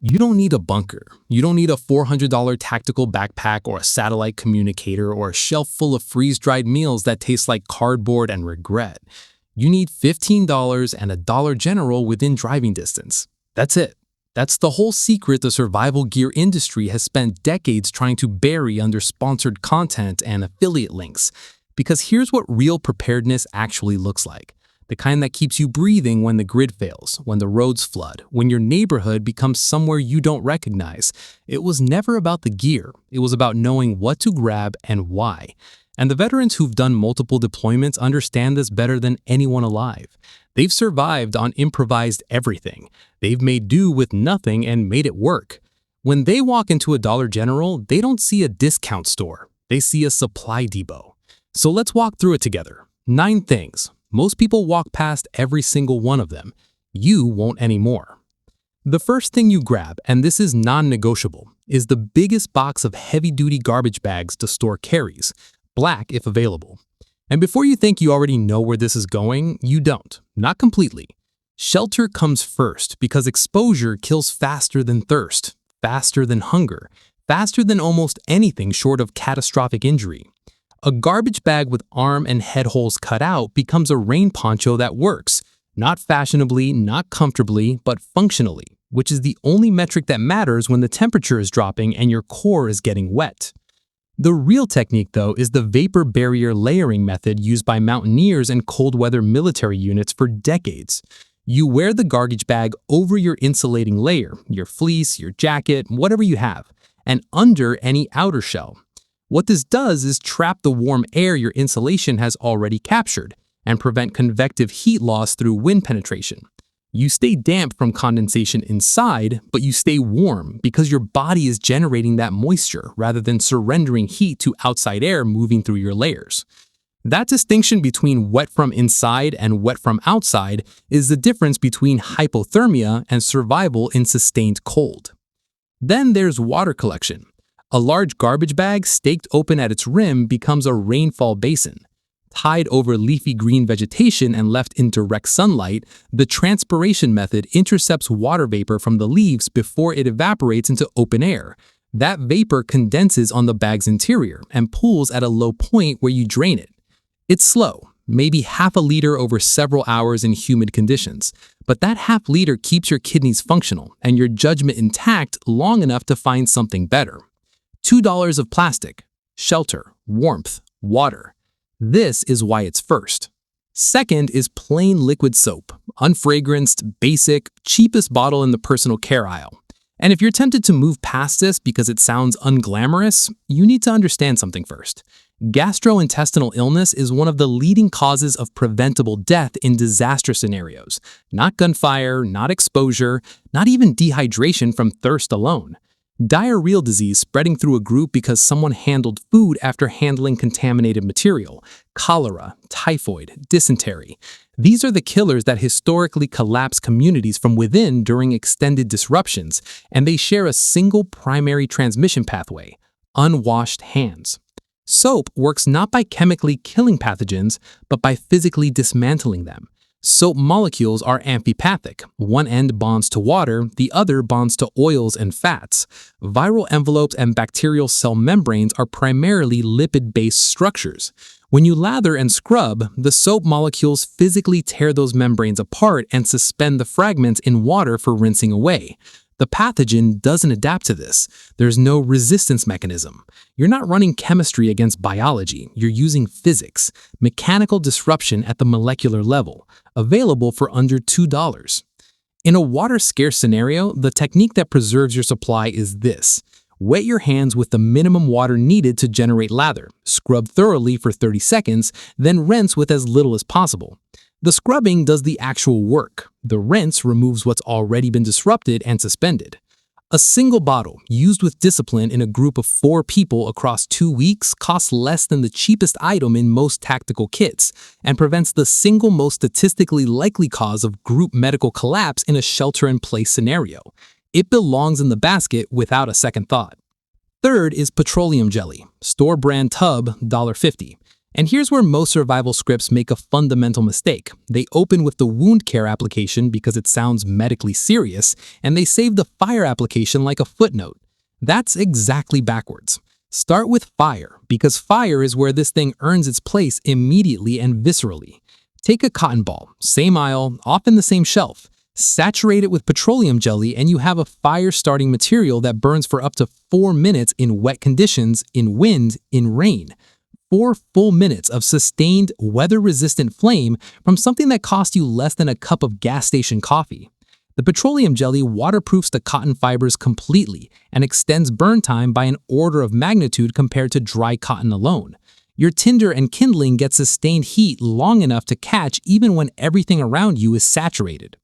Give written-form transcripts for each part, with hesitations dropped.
You don't need a bunker. You don't need a $400 tactical backpack or a satellite communicator or a shelf full of freeze-dried meals that taste like cardboard and regret. You need $15 and a Dollar General within driving distance. That's it. That's the whole secret the survival gear industry has spent decades trying to bury under sponsored content and affiliate links. Because here's what real preparedness actually looks like. The kind that keeps you breathing when the grid fails, when the roads flood, when your neighborhood becomes somewhere you don't recognize. It was never about the gear. It was about knowing what to grab and why. And the veterans who've done multiple deployments understand this better than anyone alive. They've survived on improvised everything. They've made do with nothing and made it work. When they walk into a Dollar General, they don't see a discount store. They see a supply depot. So let's walk through it together. 9 things. Most people walk past every single one of them. You won't anymore. The first thing you grab, and this is non-negotiable, is the biggest box of heavy-duty garbage bags the store carries, black if available. And before you think you already know where this is going, you don't. Not completely. Shelter comes first because exposure kills faster than thirst, faster than hunger, faster than almost anything short of catastrophic injury. A garbage bag with arm and head holes cut out becomes a rain poncho that works, not fashionably, not comfortably, but functionally, which is the only metric that matters when the temperature is dropping and your core is getting wet. The real technique, though, is the vapor barrier layering method used by mountaineers and cold weather military units for decades. You wear the garbage bag over your insulating layer, your fleece, your jacket, whatever you have, and under any outer shell. What this does is trap the warm air your insulation has already captured and prevent convective heat loss through wind penetration. You stay damp from condensation inside, but you stay warm because your body is generating that moisture rather than surrendering heat to outside air moving through your layers. That distinction between wet from inside and wet from outside is the difference between hypothermia and survival in sustained cold. Then there's water collection. A large garbage bag staked open at its rim becomes a rainfall basin. Tied over leafy green vegetation and left in direct sunlight, the transpiration method intercepts water vapor from the leaves before it evaporates into open air. That vapor condenses on the bag's interior and pools at a low point where you drain it. It's slow, maybe half a liter over several hours in humid conditions, but that half liter keeps your kidneys functional and your judgment intact long enough to find something better. $2 of plastic, shelter, warmth, water. This is why it's first. Second is plain liquid soap, unfragranced, basic, cheapest bottle in the personal care aisle. And if you're tempted to move past this because it sounds unglamorous, you need to understand something first. Gastrointestinal illness is one of the leading causes of preventable death in disaster scenarios. Not gunfire, not exposure, not even dehydration from thirst alone. Diarrheal disease spreading through a group because someone handled food after handling contaminated material, cholera, typhoid, dysentery. These are the killers that historically collapse communities from within during extended disruptions, and they share a single primary transmission pathway: unwashed hands. Soap works not by chemically killing pathogens, but by physically dismantling them. Soap molecules are amphipathic. One end bonds to water, the other bonds to oils and fats. Viral envelopes and bacterial cell membranes are primarily lipid-based structures. When you lather and scrub, the soap molecules physically tear those membranes apart and suspend the fragments in water for rinsing away. The pathogen doesn't adapt to this. There's no resistance mechanism. You're not running chemistry against biology. You're using physics, mechanical disruption at the molecular level, available for under $2. In a water-scarce scenario, the technique that preserves your supply is this. Wet your hands with the minimum water needed to generate lather, scrub thoroughly for 30 seconds, then rinse with as little as possible. The scrubbing does the actual work. The rinse removes what's already been disrupted and suspended. A single bottle, used with discipline in a group of 4 people across 2 weeks, costs less than the cheapest item in most tactical kits and prevents the single most statistically likely cause of group medical collapse in a shelter-in-place scenario. It belongs in the basket without a second thought. Third is petroleum jelly, store brand tub, $1.50. And here's where most survival scripts make a fundamental mistake. They open with the wound care application because it sounds medically serious, and they save the fire application like a footnote. That's exactly backwards. Start with fire, because fire is where this thing earns its place immediately and viscerally. Take a cotton ball, same aisle, often the same shelf. Saturate it with petroleum jelly and you have a fire-starting material that burns for up to 4 minutes in wet conditions, in wind, in rain. 4 full minutes of sustained, weather-resistant flame from something that cost you less than a cup of gas station coffee. The petroleum jelly waterproofs the cotton fibers completely and extends burn time by an order of magnitude compared to dry cotton alone. Your tinder and kindling get sustained heat long enough to catch even when everything around you is saturated.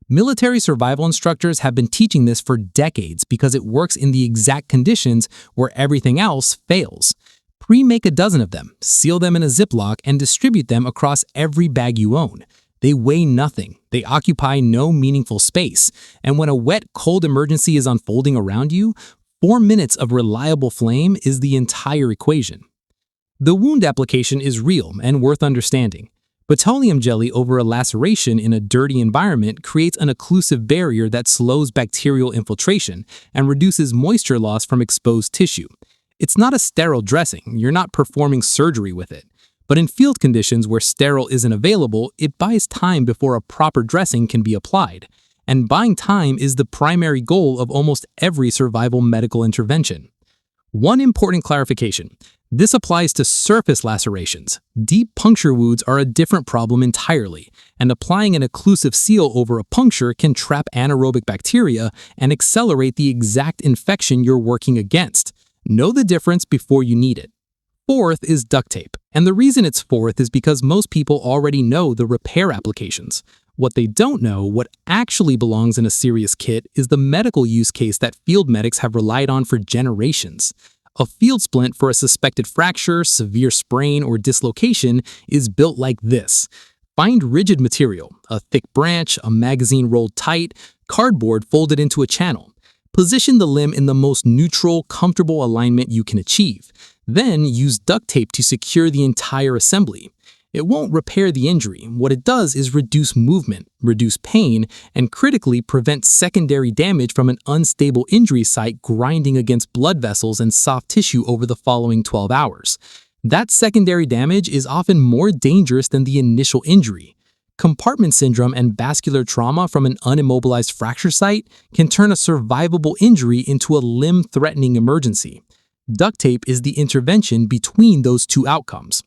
Military survival instructors have been teaching this for decades because it works in the exact conditions where everything else fails. Pre-make a dozen of them, seal them in a Ziploc, and distribute them across every bag you own. They weigh nothing, they occupy no meaningful space, and when a wet, cold emergency is unfolding around you, 4 minutes of reliable flame is the entire equation. The wound application is real and worth understanding. Petroleum jelly over a laceration in a dirty environment creates an occlusive barrier that slows bacterial infiltration and reduces moisture loss from exposed tissue. It's not a sterile dressing, you're not performing surgery with it. But in field conditions where sterile isn't available, it buys time before a proper dressing can be applied. And buying time is the primary goal of almost every survival medical intervention. One important clarification. This applies to surface lacerations. Deep puncture wounds are a different problem entirely, and applying an occlusive seal over a puncture can trap anaerobic bacteria and accelerate the exact infection you're working against. Know the difference before you need it. Fourth is duct tape, and the reason it's fourth is because most people already know the repair applications. What they don't know, what actually belongs in a serious kit, is the medical use case that field medics have relied on for generations. A field splint for a suspected fracture, severe sprain, or dislocation is built like this. Find rigid material, a thick branch, a magazine rolled tight, cardboard folded into a channel. Position the limb in the most neutral, comfortable alignment you can achieve. Then use duct tape to secure the entire assembly. It won't repair the injury. What it does is reduce movement, reduce pain, and critically prevent secondary damage from an unstable injury site grinding against blood vessels and soft tissue over the following 12 hours. That secondary damage is often more dangerous than the initial injury. Compartment syndrome and vascular trauma from an unimmobilized fracture site can turn a survivable injury into a limb-threatening emergency. Duct tape is the intervention between those two outcomes.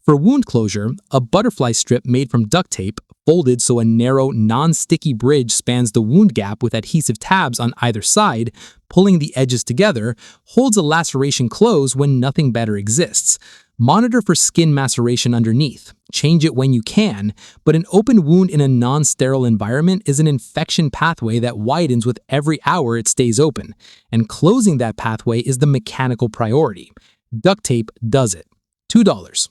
For wound closure, a butterfly strip made from duct tape, folded so a narrow, non-sticky bridge spans the wound gap with adhesive tabs on either side, pulling the edges together, holds a laceration closed when nothing better exists. Monitor for skin maceration underneath. Change it when you can, but an open wound in a non-sterile environment is an infection pathway that widens with every hour it stays open, and closing that pathway is the mechanical priority. Duct tape does it. $2.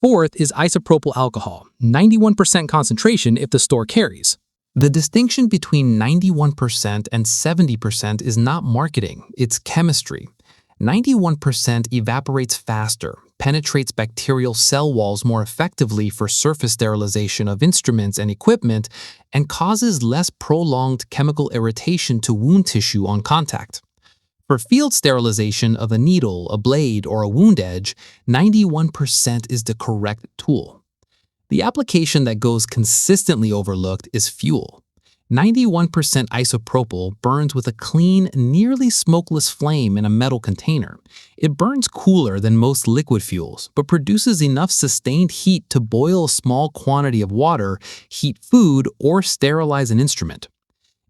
Fourth is isopropyl alcohol, 91% concentration if the store carries. The distinction between 91% and 70% is not marketing, it's chemistry. 91% evaporates faster, penetrates bacterial cell walls more effectively for surface sterilization of instruments and equipment, and causes less prolonged chemical irritation to wound tissue on contact. For field sterilization of a needle, a blade, or a wound edge, 91% is the correct tool. The application that goes consistently overlooked is fuel. 91% isopropyl burns with a clean, nearly smokeless flame in a metal container. It burns cooler than most liquid fuels, but produces enough sustained heat to boil a small quantity of water, heat food, or sterilize an instrument.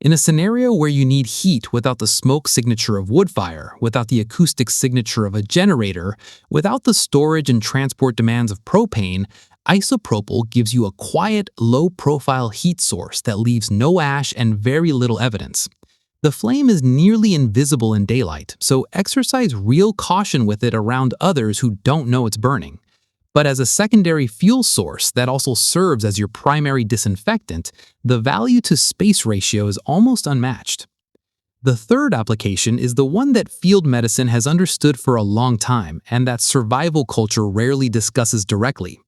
In a scenario where you need heat without the smoke signature of wood fire, without the acoustic signature of a generator, without the storage and transport demands of propane, isopropyl gives you a quiet, low-profile heat source that leaves no ash and very little evidence. The flame is nearly invisible in daylight, so exercise real caution with it around others who don't know it's burning. But as a secondary fuel source that also serves as your primary disinfectant, the value-to-space ratio is almost unmatched. The third application is the one that field medicine has understood for a long time and that survival culture rarely discusses directly.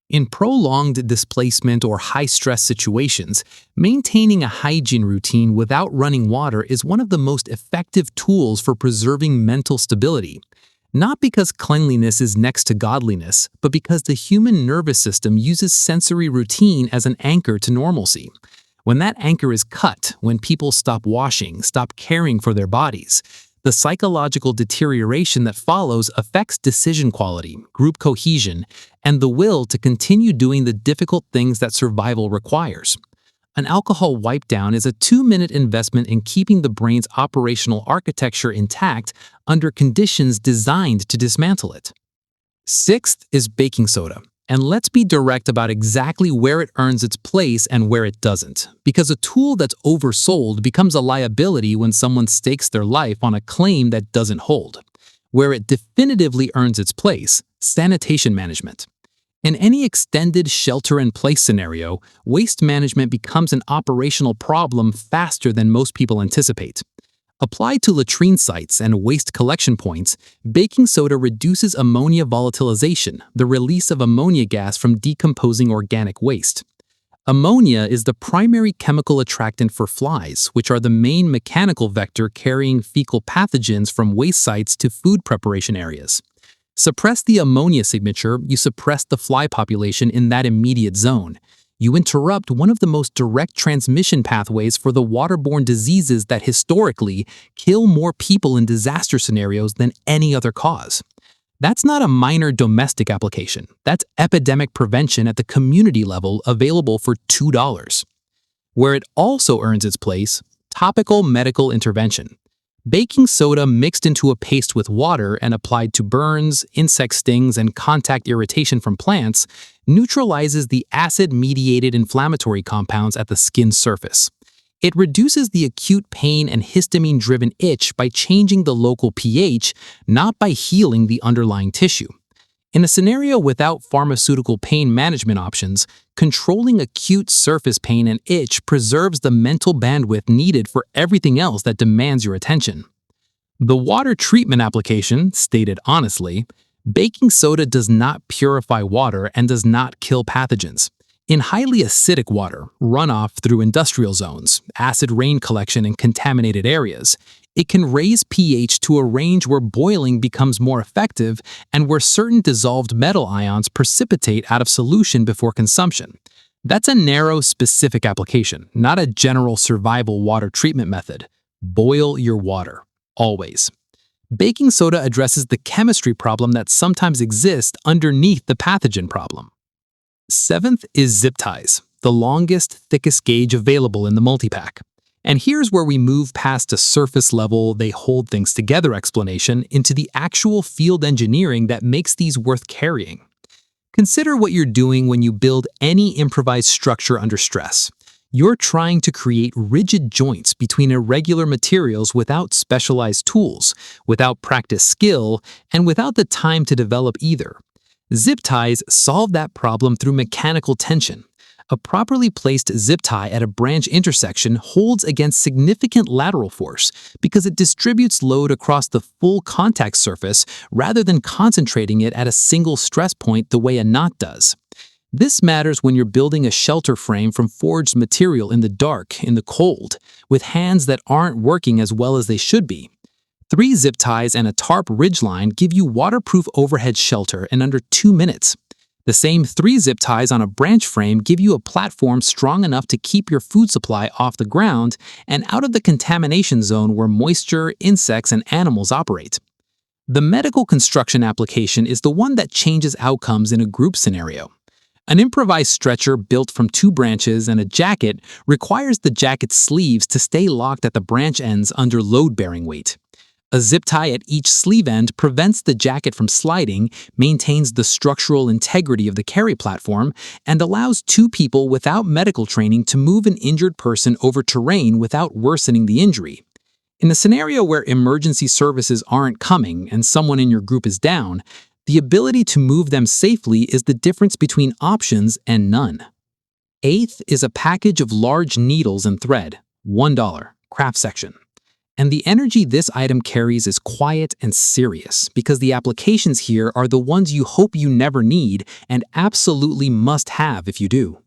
In prolonged displacement or high-stress situations, maintaining a hygiene routine without running water is one of the most effective tools for preserving mental stability. Not because cleanliness is next to godliness, but because the human nervous system uses sensory routine as an anchor to normalcy. When that anchor is cut, when people stop washing, stop caring for their bodies, the psychological deterioration that follows affects decision quality, group cohesion, and the will to continue doing the difficult things that survival requires. An alcohol wipe down is a 2-minute investment in keeping the brain's operational architecture intact under conditions designed to dismantle it. Sixth is baking soda. And let's be direct about exactly where it earns its place and where it doesn't. Because a tool that's oversold becomes a liability when someone stakes their life on a claim that doesn't hold. Where it definitively earns its place, sanitation management. In any extended shelter-in-place scenario, waste management becomes an operational problem faster than most people anticipate. Applied to latrine sites and waste collection points, baking soda reduces ammonia volatilization, the release of ammonia gas from decomposing organic waste. Ammonia is the primary chemical attractant for flies, which are the main mechanical vector carrying fecal pathogens from waste sites to food preparation areas. Suppress the ammonia signature, you suppress the fly population in that immediate zone. You interrupt one of the most direct transmission pathways for the waterborne diseases that historically kill more people in disaster scenarios than any other cause. That's not a minor domestic application. That's epidemic prevention at the community level available for $2. Where it also earns its place, topical medical intervention. Baking soda mixed into a paste with water and applied to burns, insect stings, and contact irritation from plants neutralizes the acid-mediated inflammatory compounds at the skin surface. It reduces the acute pain and histamine-driven itch by changing the local pH, not by healing the underlying tissue. In a scenario without pharmaceutical pain management options, controlling acute surface pain and itch preserves the mental bandwidth needed for everything else that demands your attention. The water treatment application, stated honestly, baking soda does not purify water and does not kill pathogens. In highly acidic water, runoff through industrial zones, acid rain collection in contaminated areas, it can raise pH to a range where boiling becomes more effective and where certain dissolved metal ions precipitate out of solution before consumption. That's a narrow, specific application, not a general survival water treatment method. Boil your water, always. Baking soda addresses the chemistry problem that sometimes exists underneath the pathogen problem. Seventh is zip ties, the longest, thickest gauge available in the multipack. And here's where we move past a surface level, they hold things together explanation into the actual field engineering that makes these worth carrying. Consider what you're doing when you build any improvised structure under stress. You're trying to create rigid joints between irregular materials without specialized tools, without practice skill, and without the time to develop either. Zip ties solve that problem through mechanical tension. A properly placed zip tie at a branch intersection holds against significant lateral force because it distributes load across the full contact surface rather than concentrating it at a single stress point the way a knot does. This matters when you're building a shelter frame from forged material in the dark, in the cold, with hands that aren't working as well as they should be. 3 zip ties and a tarp ridgeline give you waterproof overhead shelter in under 2 minutes. The same 3 zip ties on a branch frame give you a platform strong enough to keep your food supply off the ground and out of the contamination zone where moisture, insects, and animals operate. The medical construction application is the one that changes outcomes in a group scenario. An improvised stretcher built from 2 branches and a jacket requires the jacket's sleeves to stay locked at the branch ends under load-bearing weight. A zip tie at each sleeve end prevents the jacket from sliding, maintains the structural integrity of the carry platform, and allows 2 people without medical training to move an injured person over terrain without worsening the injury. In a scenario where emergency services aren't coming and someone in your group is down, the ability to move them safely is the difference between options and none. 8th is a package of large needles and thread, $1, craft section. And the energy this item carries is quiet and serious because the applications here are the ones you hope you never need and absolutely must have if you do.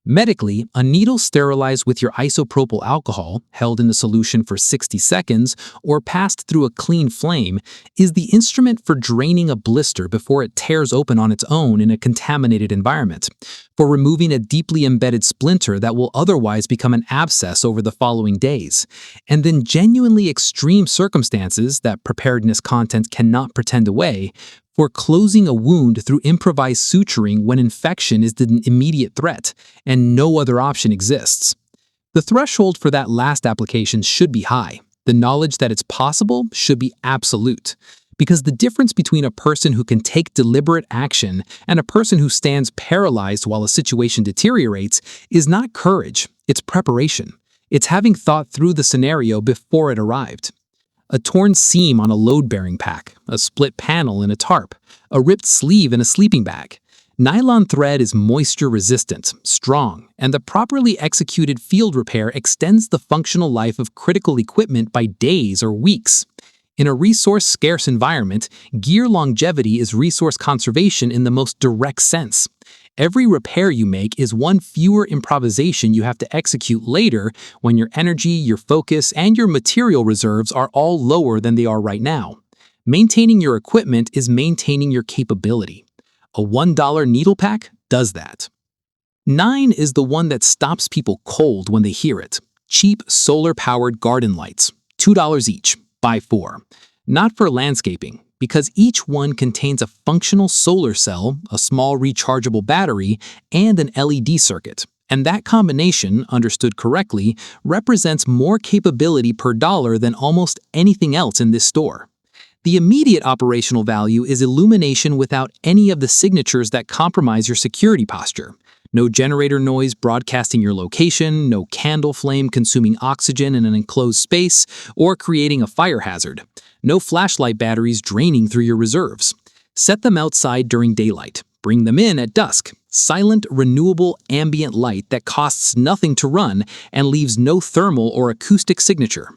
Medically, a needle sterilized with your isopropyl alcohol, held in a solution for 60 seconds, or passed through a clean flame, is the instrument for draining a blister before it tears open on its own in a contaminated environment, for removing a deeply embedded splinter that will otherwise become an abscess over the following days, and in genuinely extreme circumstances that preparedness content cannot pretend away, for closing a wound through improvised suturing when infection is the immediate threat and no other option exists. The threshold for that last application should be high. The knowledge that it's possible should be absolute. Because the difference between a person who can take deliberate action and a person who stands paralyzed while a situation deteriorates is not courage, it's preparation. It's having thought through the scenario before it arrived. A torn seam on a load-bearing pack, a split panel in a tarp, a ripped sleeve in a sleeping bag. Nylon thread is moisture-resistant, strong, and the properly executed field repair extends the functional life of critical equipment by days or weeks. In a resource-scarce environment, gear longevity is resource conservation in the most direct sense. Every repair you make is one fewer improvisation you have to execute later when your energy, your focus, and your material reserves are all lower than they are right now. Maintaining your equipment is maintaining your capability. A $1 needle pack does that. 9 is the one that stops people cold when they hear it. Cheap solar-powered garden lights, $2 each, buy 4. Not for landscaping, because each one contains a functional solar cell, a small rechargeable battery, and an LED circuit. And that combination, understood correctly, represents more capability per dollar than almost anything else in this store. The immediate operational value is illumination without any of the signatures that compromise your security posture. No generator noise broadcasting your location, no candle flame consuming oxygen in an enclosed space or creating a fire hazard. No flashlight batteries draining through your reserves. Set them outside during daylight. Bring them in at dusk. Silent, renewable, ambient light that costs nothing to run and leaves no thermal or acoustic signature.